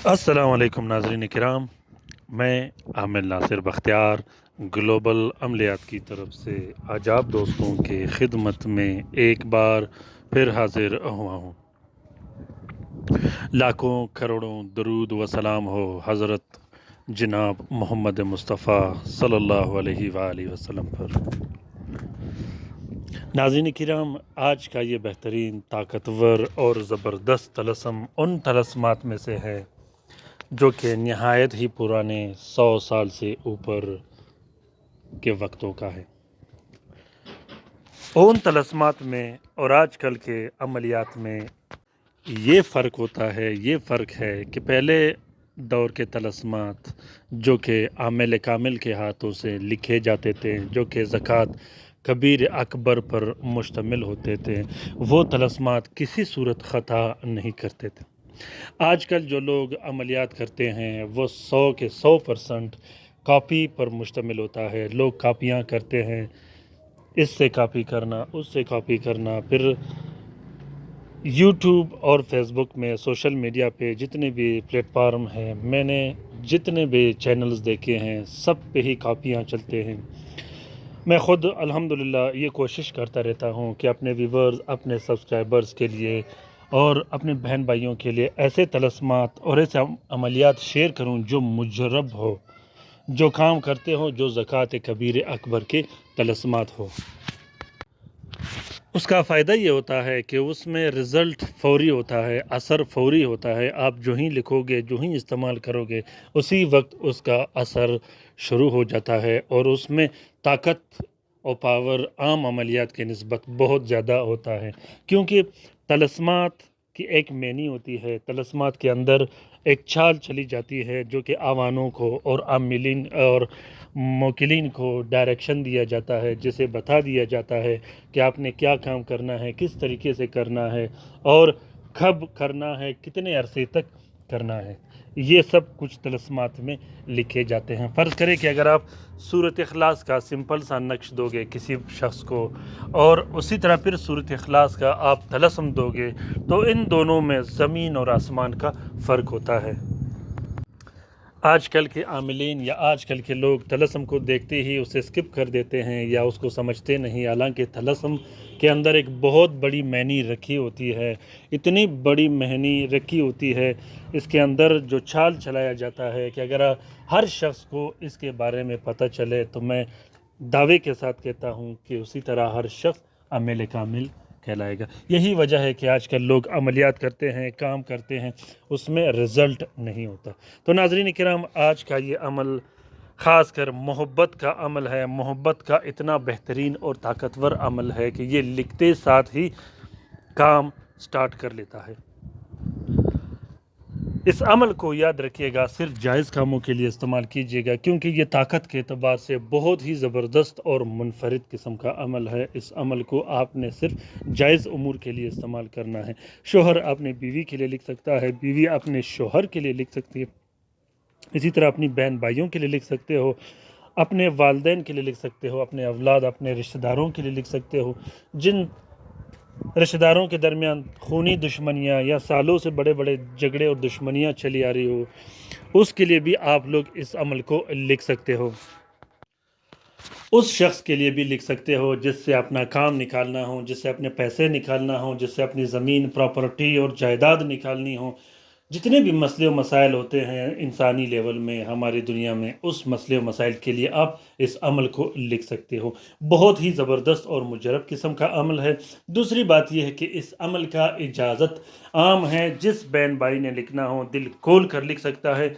السلام علیکم ناظرین کرام، میں عامل ناصر بختیار گلوبل عملیات کی طرف سے آج آپ دوستوں کے خدمت میں ایک بار پھر حاضر ہوا ہوں۔ لاکھوں کروڑوں درود و سلام ہو حضرت جناب محمد مصطفیٰ صلی اللہ علیہ وآلہ وسلم پر۔ ناظرین کرام، آج کا یہ بہترین، طاقتور اور زبردست طلسم ان طلسمات میں سے ہے جو کہ نہایت ہی پرانے 100 سال سے اوپر کے وقتوں کا ہے۔ ان طلسمات میں اور آج کل کے عملیات میں یہ فرق ہوتا ہے، یہ فرق ہے کہ پہلے دور کے طلسمات جو کہ عامل کامل کے ہاتھوں سے لکھے جاتے تھے، جو کہ زکوٰۃ کبیر اکبر پر مشتمل ہوتے تھے، وہ طلسمات کسی صورت خطا نہیں کرتے تھے۔ آج کل جو لوگ عملیات کرتے ہیں وہ 100% کاپی پر مشتمل ہوتا ہے۔ لوگ کاپیاں کرتے ہیں، اس سے کاپی کرنا، اس سے کاپی کرنا، پھر یوٹیوب اور فیس بک میں، سوشل میڈیا پہ جتنے بھی پلیٹ فارم ہیں، میں نے جتنے بھی چینلز دیکھے ہیں، سب پہ ہی کاپیاں چلتے ہیں۔ میں خود الحمدللہ یہ کوشش کرتا رہتا ہوں کہ اپنے ویورز، اپنے سبسکرائبرز کے لیے اور اپنے بہن بھائیوں کے لیے ایسے طلسمات اور ایسے عملیات شیئر کروں جو مجرب ہو، جو کام کرتے ہوں، جو زکوٰۃ کبیر اکبر کے طلسمات ہو۔ اس کا فائدہ یہ ہوتا ہے کہ اس میں رزلٹ فوری ہوتا ہے، اثر فوری ہوتا ہے۔ آپ جو ہی لکھو گے، جو ہی استعمال کرو گے، اسی وقت اس کا اثر شروع ہو جاتا ہے، اور اس میں طاقت اور پاور عام عملیات کے نسبت بہت زیادہ ہوتا ہے، کیونکہ طلسمات کی ایک معنی ہوتی ہے، طلسمات کے اندر ایک چال چلی جاتی ہے جو کہ آوانوں کو اور عاملین اور موکلین کو ڈائریکشن دیا جاتا ہے، جسے بتا دیا جاتا ہے کہ آپ نے کیا کام کرنا ہے، کس طریقے سے کرنا ہے، اور کب کرنا ہے، کتنے عرصے تک کرنا ہے۔ یہ سب کچھ طلسمات میں لکھے جاتے ہیں۔ فرض کریں کہ اگر آپ سورۃ اخلاص کا سمپل سا نقش دو گے کسی شخص کو، اور اسی طرح پھر سورۃ اخلاص کا آپ طلسم دو گے، تو ان دونوں میں زمین اور آسمان کا فرق ہوتا ہے۔ آج کل کے عاملین یا آج کل کے لوگ طلسم کو دیکھتے ہی اسے سکپ کر دیتے ہیں یا اس کو سمجھتے نہیں، حالانکہ طلسم کے اندر ایک بہت بڑی معنی رکھی ہوتی ہے، اتنی بڑی معنی رکھی ہوتی ہے اس کے اندر، جو چال چلایا جاتا ہے کہ اگر ہر شخص کو اس کے بارے میں پتہ چلے تو میں دعوے کے ساتھ کہتا ہوں کہ اسی طرح ہر شخص عامل کامل کہلائے گا۔ یہی وجہ ہے کہ آج کل لوگ عملیات کرتے ہیں، کام کرتے ہیں، اس میں رزلٹ نہیں ہوتا۔ تو ناظرین کرام، آج کا یہ عمل خاص کر محبت کا عمل ہے۔ محبت کا اتنا بہترین اور طاقتور عمل ہے کہ یہ لکھتے ساتھ ہی کام سٹارٹ کر لیتا ہے۔ اس عمل کو یاد رکھیے گا، صرف جائز کاموں کے لیے استعمال کیجیے گا، کیونکہ یہ طاقت کے اعتبار سے بہت ہی زبردست اور منفرد قسم کا عمل ہے۔ اس عمل کو آپ نے صرف جائز امور کے لیے استعمال کرنا ہے۔ شوہر اپنے بیوی کے لیے لکھ سکتا ہے، بیوی اپنے شوہر کے لیے لکھ سکتی ہے، اسی طرح اپنی بہن بھائیوں کے لیے لکھ سکتے ہو، اپنے والدین کے لیے لکھ سکتے ہو، اپنے اولاد، اپنے رشتہ داروں کے لیے لکھ سکتے ہو، جن رشتہ داروں کے درمیان خونی دشمنیاں یا سالوں سے بڑے بڑے جھگڑے اور دشمنیاں چلی آ رہی ہو، اس کے لیے بھی آپ لوگ اس عمل کو لکھ سکتے ہو۔ اس شخص کے لیے بھی لکھ سکتے ہو جس سے اپنا کام نکالنا ہو، جس سے اپنے پیسے نکالنا ہو، جس سے اپنی زمین، پراپرٹی اور جائیداد نکالنی ہو۔ جتنے بھی مسئلے و مسائل ہوتے ہیں انسانی لیول میں، ہماری دنیا میں، اس مسئلے و مسائل کے لیے آپ اس عمل کو لکھ سکتے ہو۔ بہت ہی زبردست اور مجرب قسم کا عمل ہے۔ دوسری بات یہ ہے کہ اس عمل کا اجازت عام ہے، جس بہن بھائی نے لکھنا ہو دل کھول کر لکھ سکتا ہے۔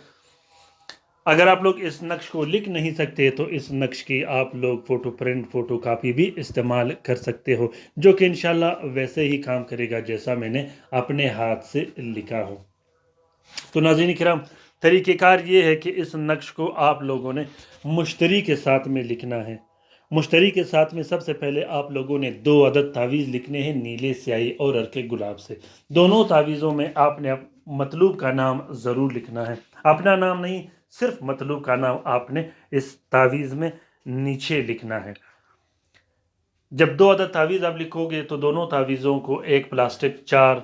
اگر آپ لوگ اس نقش کو لکھ نہیں سکتے تو اس نقش کی آپ لوگ فوٹو پرنٹ، فوٹو کاپی بھی استعمال کر سکتے ہو، جو کہ انشاءاللہ ویسے ہی کام کرے گا جیسا میں نے اپنے ہاتھ سے لکھا ہو۔ تو ناظرین کرام، طریقہ کار یہ ہے کہ اس نقش کو آپ لوگوں نے مشتری کے ساتھ میں لکھنا ہے۔ مشتری کے ساتھ میں سب سے پہلے آپ لوگوں نے 2 عدد تعویذ لکھنے ہیں، نیلے سیاہی اور عرق گلاب سے۔ دونوں تعویذوں میں آپ نے مطلوب کا نام ضرور لکھنا ہے، اپنا نام نہیں، صرف مطلوب کا نام آپ نے اس تعویذ میں نیچے لکھنا ہے۔ جب 2 عدد تعویذ آپ لکھو گے تو دونوں تعویذوں کو ایک پلاسٹک 4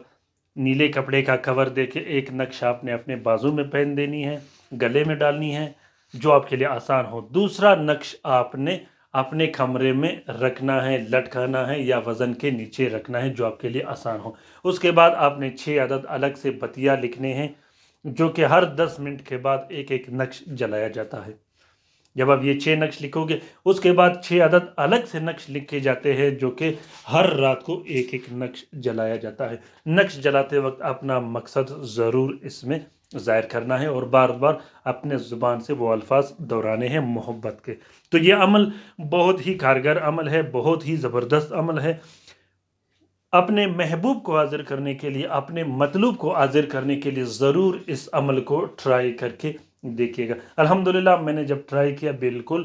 نیلے کپڑے کا کور دے کے ایک نقش آپ نے اپنے بازو میں پہن دینی ہے، گلے میں ڈالنی ہے، جو آپ کے لیے آسان ہو۔ دوسرا نقش آپ نے اپنے کمرے میں رکھنا ہے، لٹکانا ہے یا وزن کے نیچے رکھنا ہے، جو آپ کے لیے آسان ہو۔ اس کے بعد آپ نے 6 عدد الگ سے بتیا لکھنے ہیں، جو کہ ہر 10 منٹ کے بعد ایک ایک نقش جلایا جاتا ہے۔ جب آپ یہ 6 نقش لکھو گے، اس کے بعد 6 عدد الگ سے نقش لکھے جاتے ہیں، جو کہ ہر رات کو ایک ایک نقش جلایا جاتا ہے۔ نقش جلاتے وقت اپنا مقصد ضرور اس میں ظاہر کرنا ہے اور بار بار اپنے زبان سے وہ الفاظ دہرانے ہیں محبت کے۔ تو یہ عمل بہت ہی کارگر عمل ہے، بہت ہی زبردست عمل ہے۔ اپنے محبوب کو حاضر کرنے کے لیے، اپنے مطلوب کو حاضر کرنے کے لیے ضرور اس عمل کو ٹرائی کر کے دیکھیے گا۔ الحمدللہ میں نے جب ٹرائی کیا بالکل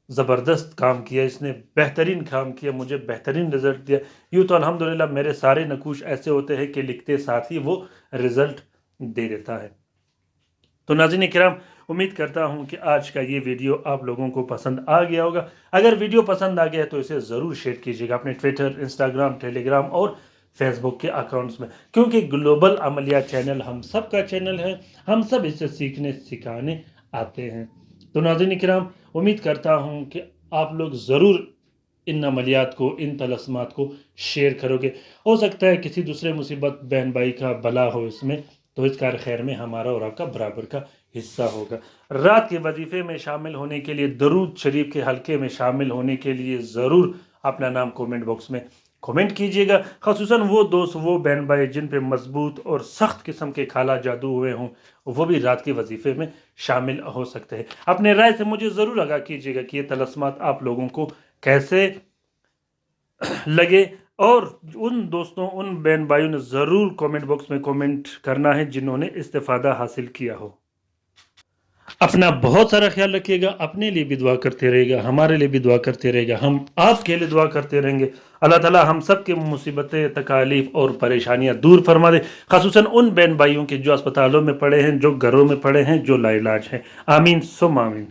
زبردست کام کیا، اس نے بہترین کام کیا، مجھے بہترین رزلٹ دیا۔ یوں تو الحمدللہ میرے سارے نقوش ایسے ہوتے ہیں کہ لکھتے ساتھ ہی وہ رزلٹ دے دیتا ہے۔ تو ناظرین کرام، امید کرتا ہوں کہ آج کا یہ ویڈیو آپ لوگوں کو پسند آ گیا ہوگا۔ اگر ویڈیو پسند آ گیا تو اسے ضرور شیئر کیجیے گا اپنے ٹویٹر، انسٹاگرام، ٹیلی گرام اور فیس بک کے اکاؤنٹس میں، کیونکہ گلوبل عملیہ چینل ہم سب کا چینل ہے، ہم سب اس سے سیکھنے سکھانے آتے ہیں۔ تو ناظرین کرام، امید کرتا ہوں کہ آپ لوگ ضرور ان عملیات کو، ان طلسمات کو شیئر کرو گے۔ ہو سکتا ہے کسی دوسرے مصیبت بہن بھائی کا بلا ہو اس میں، تو اس کار خیر میں ہمارا اور آپ کا برابر کا حصہ ہوگا۔ رات کے وظیفے میں شامل ہونے کے لیے، درود شریف کے حلقے میں شامل ہونے کے لیے ضرور اپنا نام کومنٹ باکس میں کومنٹ کیجئے گا۔ خصوصاً وہ دوست، وہ بہن بھائی جن پہ مضبوط اور سخت قسم کے کالا جادو ہوئے ہوں، وہ بھی رات کے وظیفے میں شامل ہو سکتے ہیں۔ اپنے رائے سے مجھے ضرور آگاہ کیجئے گا کہ یہ طلسمات آپ لوگوں کو کیسے لگے، اور ان دوستوں، ان بہن بھائیوں نے ضرور کومنٹ باکس میں کومنٹ کرنا ہے جنہوں نے استفادہ حاصل کیا ہو۔ اپنا بہت سارا خیال رکھیے گا، اپنے لیے بھی دعا کرتے رہے گا، ہمارے لیے بھی دعا کرتے رہے گا، ہم آپ کے لیے دعا کرتے رہیں گے۔ اللہ تعالیٰ ہم سب کے مصیبتیں، تکالیف اور پریشانیاں دور فرما دے، خصوصاً ان بہن بھائیوں کے جو اسپتالوں میں پڑے ہیں، جو گھروں میں پڑے ہیں، جو لا علاج ہیں۔ آمین ثم آمین۔